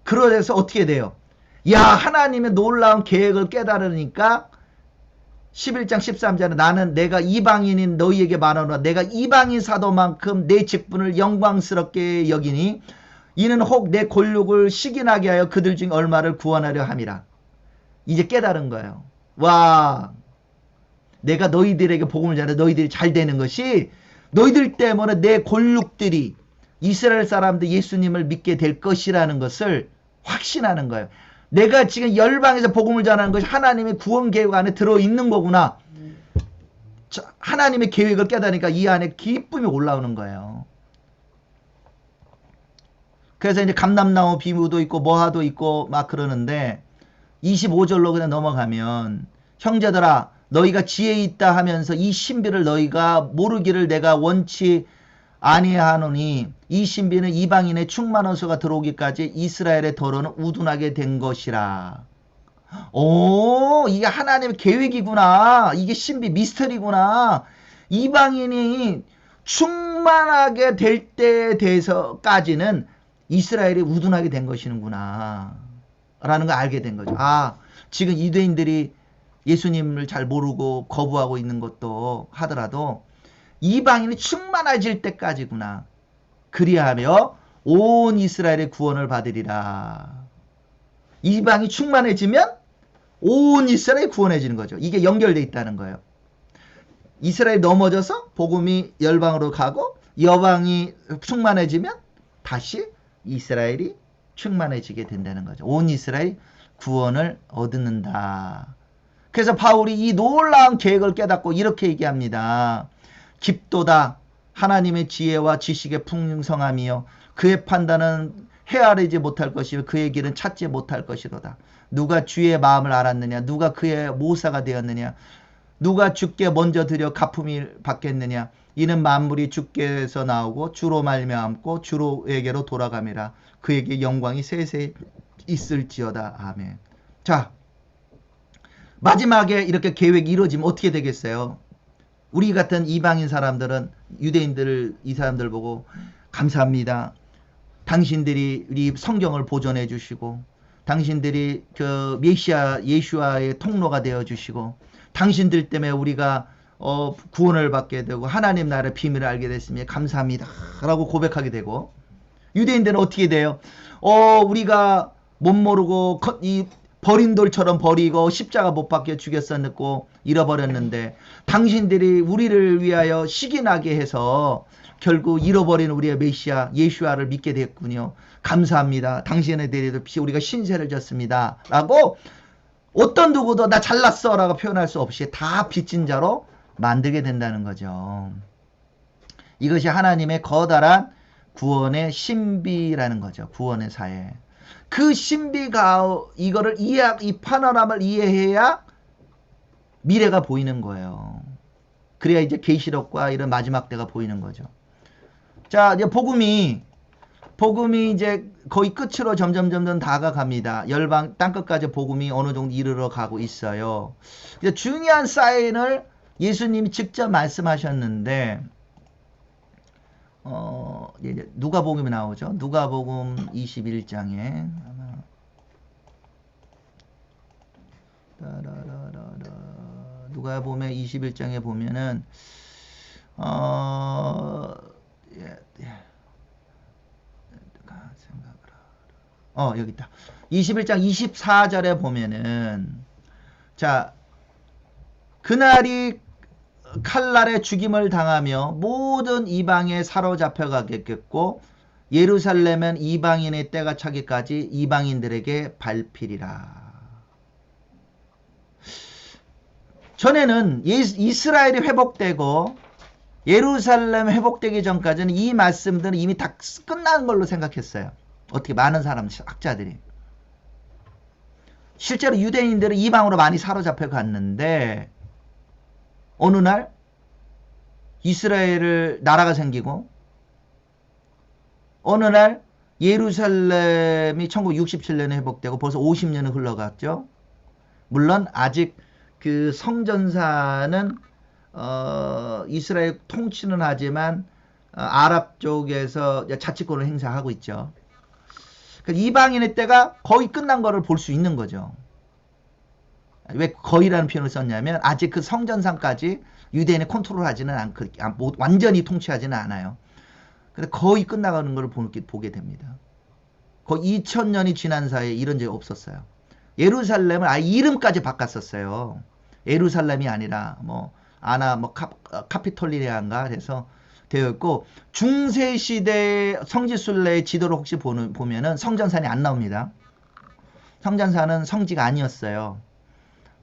그래서 어떻게 돼요? 야, 하나님의 놀라운 계획을 깨달으니까 11장 13절에 나는 내가 이방인인 너희에게 말하노라 내가 이방인 사도만큼 내 직분을 영광스럽게 여기니 이는 혹 내 권력을 시기나게 하여 그들 중 얼마를 구원하려 함이라. 이제 깨달은 거예요. 와, 내가 너희들에게 복음을 전해 너희들이 잘 되는 것이 너희들 때문에 내 골육들이 이스라엘 사람들 예수님을 믿게 될 것이라는 것을 확신하는 거예요. 내가 지금 열방에서 복음을 전하는 것이 하나님의 구원 계획 안에 들어있는 거구나. 하나님의 계획을 깨달으니까 이 안에 기쁨이 올라오는 거예요. 그래서 이제 감람나무 비무도 있고 뭐하도 있고 막 그러는데 25절로 그냥 넘어가면 형제들아 너희가 지혜 있다 하면서 이 신비를 너희가 모르기를 내가 원치 아니하노니 이 신비는 이방인의 충만원수가 들어오기까지 이스라엘의 더러는 우둔하게 된 것이라. 오, 이게 하나님의 계획이구나. 이게 신비 미스터리구나. 이방인이 충만하게 될 때에 대해서까지는 이스라엘이 우둔하게 된 것이구나 라는 걸 알게 된 거죠. 아, 지금 유대인들이 예수님을 잘 모르고 거부하고 있는 것도 하더라도 이방인이 충만해질 때까지구나. 그리하며 온 이스라엘의 구원을 받으리라. 이방이 충만해지면 온 이스라엘이 구원해지는 거죠. 이게 연결되어 있다는 거예요. 이스라엘이 넘어져서 복음이 열방으로 가고 여방이 충만해지면 다시 이스라엘이 충만해지게 된다는 거죠. 온 이스라엘이 구원을 얻는다. 그래서 바울이 이 놀라운 계획을 깨닫고 이렇게 얘기합니다. 깊도다 하나님의 지혜와 지식의 풍성함이요 그의 판단은 헤아리지 못할 것이요 그의 길은 찾지 못할 것이로다. 누가 주의 마음을 알았느냐 누가 그의 모사가 되었느냐 누가 주께 먼저 드려 갚음을 받겠느냐 이는 만물이 주께서 나오고 주로 말미암고 주로에게로 돌아감이라. 그에게 영광이 세세 있을지어다. 아멘. 자, 마지막에 이렇게 계획이 이루어지면 어떻게 되겠어요? 우리 같은 이방인 사람들은 유대인들 이 사람들 보고 감사합니다. 당신들이 우리 성경을 보존해 주시고 당신들이 그 메시아 예수와의 통로가 되어 주시고 당신들 때문에 우리가 구원을 받게 되고 하나님 나라의 비밀을 알게 됐으니 감사합니다 라고 고백하게 되고 유대인들은 어떻게 돼요? 우리가 못 모르고 이 버린 돌처럼 버리고 십자가 못 박혀 죽였었고 잃어버렸는데 당신들이 우리를 위하여 시기나게 해서 결국 잃어버린 우리의 메시아 예수와를 믿게 됐군요. 감사합니다. 당신의 대리도 없이 우리가 신세를 졌습니다 라고 어떤 누구도 나 잘났어 라고 표현할 수 없이 다 빚진 자로 만들게 된다는 거죠. 이것이 하나님의 거다란 구원의 신비라는 거죠. 구원의 사회. 그 신비가 이거를 이 파노라마를 이해해야 미래가 보이는 거예요. 그래야 이제 계시록과 이런 마지막 때가 보이는 거죠. 자, 이제 복음이 이제 거의 끝으로 점점 다가갑니다. 열방 땅끝까지 복음이 어느 정도 이르러 가고 있어요. 이제 중요한 사인을 예수님이 직접 말씀하셨는데 이제 누가복음이 나오죠. 누가복음 21장에 누가복음 21장에 보면은 여기 있다. 21장 24절에 보면은 자, 그날이 칼날에 죽임을 당하며 모든 이방에 사로잡혀 가겠고 예루살렘은 이방인의 때가 차기까지 이방인들에게 밟히리라. 전에는 이스라엘이 회복되고 예루살렘 회복되기 전까지는 이 말씀들은 이미 다 끝난 걸로 생각했어요. 어떻게 많은 사람 학자들이. 실제로 유대인들은 이방으로 많이 사로잡혀 갔는데 어느 날 이스라엘을 나라가 생기고 어느 날 예루살렘이 1967년에 회복되고 벌써 50년이 흘러갔죠. 물론 아직 그 성전사는 이스라엘 통치는 하지만 아랍 쪽에서 자치권을 행사하고 있죠. 그러니까 이방인의 때가 거의 끝난 거를 볼 수 있는 거죠. 왜 거의라는 표현을 썼냐면 아직 그 성전상까지 유대인이 컨트롤하지는 않고 완전히 통치하지는 않아요. 근데 거의 끝나가는 걸 보게 됩니다. 거의 2000년이 지난 사이에 이런 적이 없었어요. 예루살렘을 아예 이름까지 바꿨었어요. 예루살렘이 아니라 뭐 아나 뭐 카피톨리아인가 해서 되어 있고, 중세 시대 성지순례의 지도를 혹시 보면은 성전산이 안 나옵니다. 성전산은 성지가 아니었어요.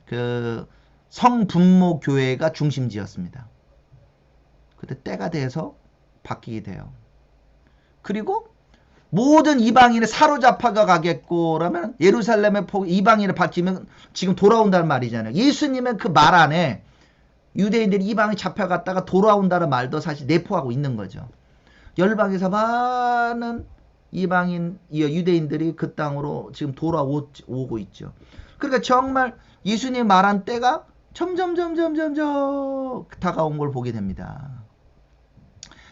그 성분모 교회가 중심지였습니다. 그때 때가 돼서 바뀌게 돼요. 그리고 모든 이방인을 사로잡아가 가겠고 그러면 예루살렘에 이방인을 바뀌면 지금 돌아온다는 말이잖아요. 예수님은 그 말 안에 유대인들이 이방에 잡혀갔다가 돌아온다는 말도 사실 내포하고 있는 거죠. 열방에서 많은 이방인 유대인들이 그 땅으로 지금 돌아오고 있죠. 그러니까 정말 예수님 말한 때가 점점 다가온 걸 보게 됩니다.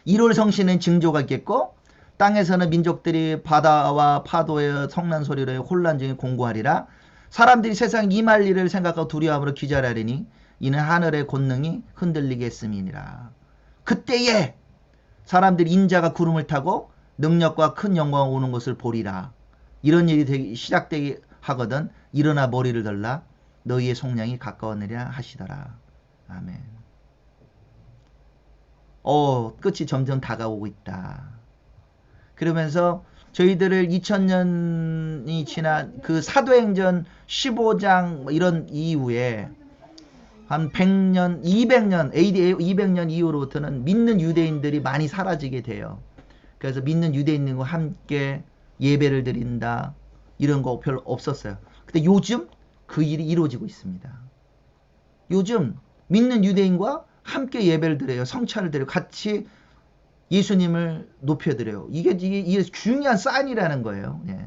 1월 성신은 징조가 있겠고, 땅에서는 민족들이 바다와 파도의 성난 소리로 혼란 중에 공고하리라. 사람들이 세상 임할 일을 생각하고 두려움으로 기절하리니 이는 하늘의 권능이 흔들리겠음이니라. 그때에 사람들이 인자가 구름을 타고 능력과 큰 영광 오는 것을 보리라. 이런 일이 시작되기 하거든 일어나 머리를 들라 너희의 속량이 가까웠느냐 하시더라. 아멘. 끝이 점점 다가오고 있다. 그러면서 저희들을 2000년이 지난 그 사도행전 15장 이런 이후에 한 100년, 200년, AD 200년 이후로부터는 믿는 유대인들이 많이 사라지게 돼요. 그래서 믿는 유대인들과 함께 예배를 드린다. 이런 거 별로 없었어요. 근데 요즘 그 일이 이루어지고 있습니다. 요즘 믿는 유대인과 함께 예배를 드려요. 성찬을 드려요. 같이 예수님을 높여드려요. 이게 중요한 사인이라는 거예요. 예.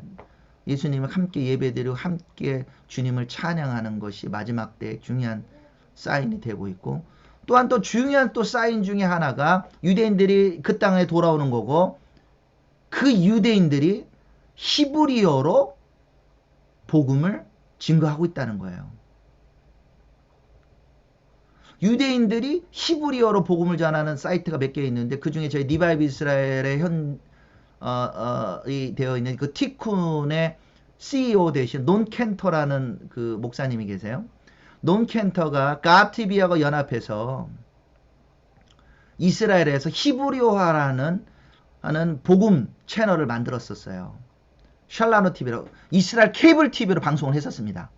예수님을 함께 예배드리고 함께 주님을 찬양하는 것이 마지막 때의 중요한 사인이 되고 있고, 또한 또 중요한 또 사인 중에 하나가 유대인들이 그 땅에 돌아오는 거고, 그 유대인들이 히브리어로 복음을 증거하고 있다는 거예요. 유대인들이 히브리어로 복음을 전하는 사이트가 몇 개 있는데 그 중에 저희 리바이브 이스라엘에 되어 있는 그 티쿤의 CEO 되신 논 켄터라는 그 목사님이 계세요. 논 켄터가 가티비하고 연합해서 이스라엘에서 히브리어화라는 복음 채널을 만들었었어요. 샬라노 TV라고 이스라엘 케이블 TV로 방송을 했었습니다.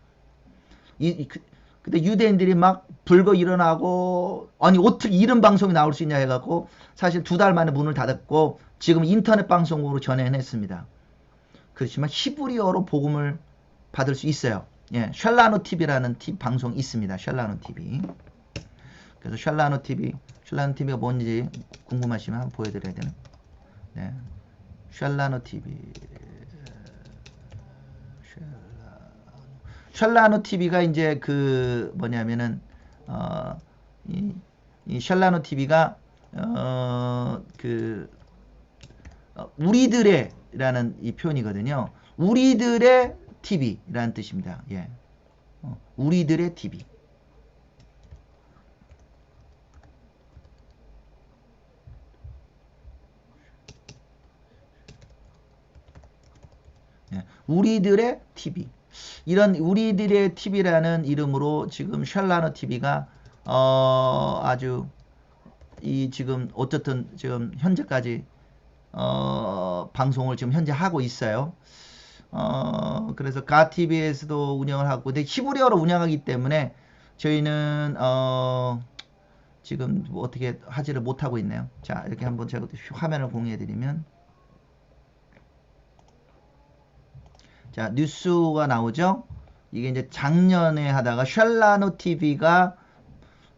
근데 유대인들이 막 불고 일어나고 아니 어떻게 이런 방송이 나올 수 있냐 해갖고 사실 2달 만에 문을 닫았고 지금 인터넷 방송으로 전해냈습니다. 그렇지만 히브리어로 복음을 받을 수 있어요. 예, 샬라노 TV라는 방송 있습니다. 샬라노 TV. 그래서 샬라노 TV가 뭔지 궁금하시면 한번 보여드려야 되나? 네, 샬라노 TV. 샬라노 TV가 이제 그 뭐냐면은 이 샬라노 TV가 우리들의라는 이 표현이거든요. 우리들의 TV라는 뜻입니다. 예, 우리들의 TV. 예, 우리들의 TV. 이런 우리들의 TV라는 이름으로 지금 샬라노 TV가 아주 지금 어쨌든 지금 현재까지 방송을 지금 현재 하고 있어요. 그래서 가TV에서도 운영을 하고, 근데 히브리어로 운영하기 때문에 저희는 지금 뭐 어떻게 하지를 못하고 있네요. 자, 이렇게 한번 제가 화면을 공유해 드리면, 자, 뉴스가 나오죠. 이게 이제 작년에 하다가 샬라노 TV가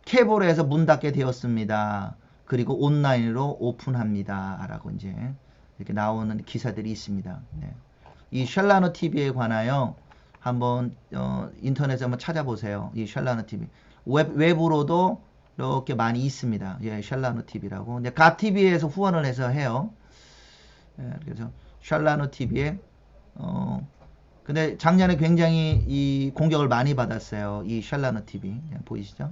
케이블에서 문 닫게 되었습니다. 그리고 온라인으로 오픈합니다. 라고 이제 이렇게 나오는 기사들이 있습니다. 네. 이 샬라노 TV에 관하여 한번 인터넷에 한번 찾아보세요. 이 샬라노 TV 웹으로도 이렇게 많이 있습니다. 예, 샬라노 TV라고. 이제 가 TV에서 후원을 해서 해요. 예, 그래서 샬라노 TV에 근데 작년에 굉장히 이 공격을 많이 받았어요. 이 샬라노 TV 보이시죠?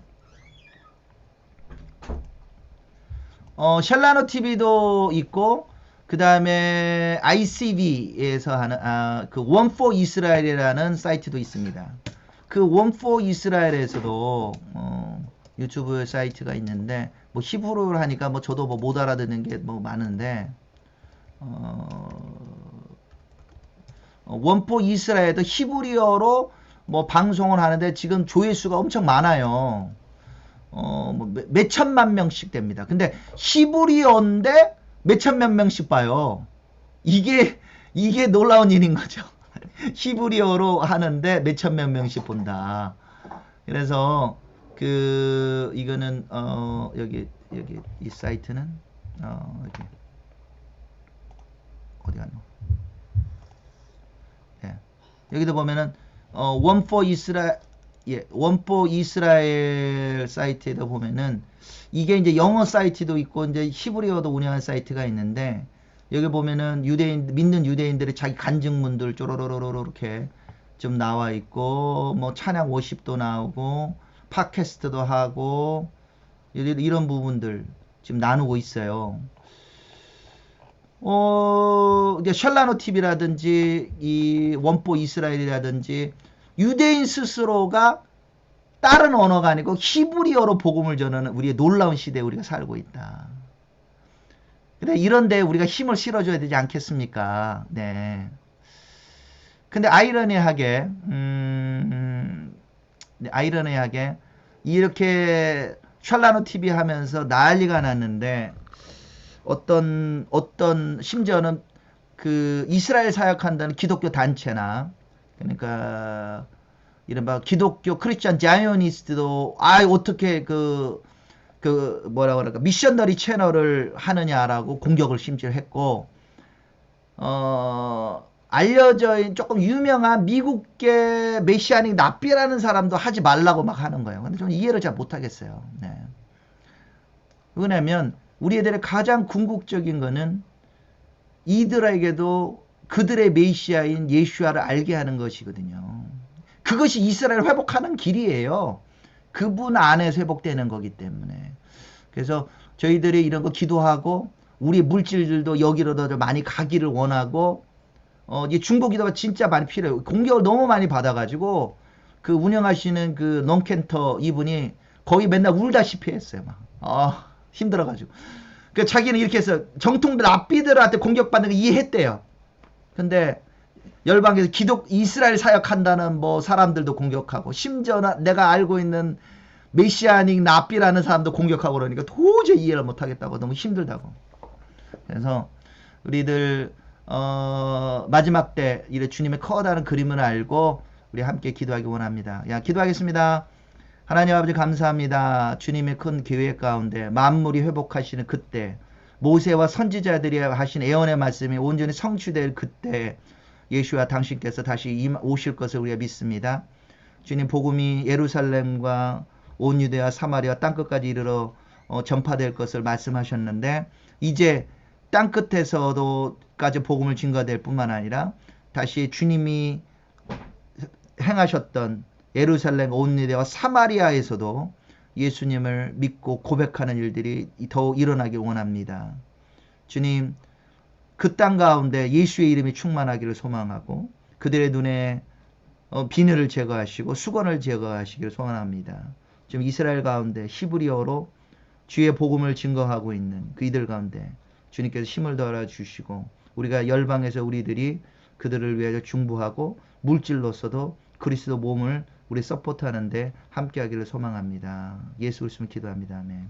샬라노 TV도 있고 그 다음에 ICV에서 하는 그 One for Israel이라는 사이트도 있습니다. 그 One for Israel에서도 유튜브 사이트가 있는데 뭐 히브리어를 하니까 뭐 저도 뭐 못 알아듣는 게 뭐 많은데 One for Israel도 히브리어로 뭐 방송을 하는데 지금 조회수가 엄청 많아요. 뭐 몇천만 명씩 됩니다. 근데 히브리어인데 몇천만 명씩 봐요. 이게 놀라운 일인 거죠. 히브리어로 하는데 몇천만 명씩 본다. 그래서 이거는 여기 이 사이트는 여기 어디 갔노? 예. 여기도 보면은 One for Israel One for Israel 사이트에도 보면은 이게 이제 영어 사이트도 있고 이제 히브리어도 운영하는 사이트가 있는데 여기 보면은 믿는 유대인들의 자기 간증문들 쪼로로로로 이렇게 좀 나와 있고 뭐 찬양 워십도 나오고 팟캐스트도 하고 이런 부분들 지금 나누고 있어요. 이제 샬라노 TV라든지 이 원포 이스라엘이라든지 유대인 스스로가 다른 언어가 아니고 히브리어로 복음을 전하는 우리의 놀라운 시대에 우리가 살고 있다. 근데 이런데 우리가 힘을 실어줘야 되지 않겠습니까? 네. 근데 아이러니하게 이렇게 샬라노 TV 하면서 난리가 났는데 어떤 심지어는 그 이스라엘 사역한다는 기독교 단체나 그러니까 이른바 기독교 크리스천 자이오니스트도 어떻게 뭐라고 그럴까 미셔너리 채널을 하느냐라고 공격을 심지어 했고 알려져 있는 조금 유명한 미국계 메시아닉 납비라는 사람도 하지 말라고 막 하는 거예요. 근데 좀 이해를 잘 못하겠어요. 네. 왜냐면 우리 애들의 가장 궁극적인 거는 이들에게도 그들의 메시아인 예수아를 알게 하는 것이거든요. 그것이 이스라엘 회복하는 길이에요. 그분 안에서 회복되는 거기 때문에. 그래서 저희들이 이런 거 기도하고 우리 물질들도 여기로 더 많이 가기를 원하고 이제 중보 기도가 진짜 많이 필요해요. 공격을 너무 많이 받아가지고 그 운영하시는 그 넌켄터 이분이 거의 맨날 울다시피 했어요. 막 힘들어가지고. 그 자기는 이렇게 해서 정통 랍비들한테 공격받는 거 이해했대요. 근데 열방에서 이스라엘 사역한다는 뭐 사람들도 공격하고 심지어 내가 알고 있는 메시아닉 납비라는 사람도 공격하고 그러니까 도저히 이해를 못하겠다고 너무 힘들다고. 그래서 우리들 마지막 때 이래 주님의 커다란 그림을 알고 우리 함께 기도하기 원합니다. 기도하겠습니다. 하나님 아버지 감사합니다. 주님의 큰 계획 가운데 만물이 회복하시는 그때 모세와 선지자들이 하신 애언의 말씀이 온전히 성취될 그때 예수와 당신께서 다시 오실 것을 우리가 믿습니다. 주님 복음이 예루살렘과 온 유대와 사마리아 땅끝까지 이르러 전파될 것을 말씀하셨는데 이제 땅끝에서도까지 복음을 증거될 뿐만 아니라 다시 주님이 행하셨던 예루살렘 온 유대와 사마리아에서도 예수님을 믿고 고백하는 일들이 더욱 일어나길 원합니다. 주님 그 땅 가운데 예수의 이름이 충만하기를 소망하고 그들의 눈에 비늘을 제거하시고 수건을 제거하시기를 소원합니다. 지금 이스라엘 가운데 히브리어로 주의 복음을 증거하고 있는 그 이들 가운데 주님께서 힘을 더하여 주시고 우리가 열방에서 우리들이 그들을 위하여 중보하고 물질로서도 그리스도 몸을 우리 서포트하는데 함께하기를 소망합니다. 예수 그리스도로 기도합니다. 아멘.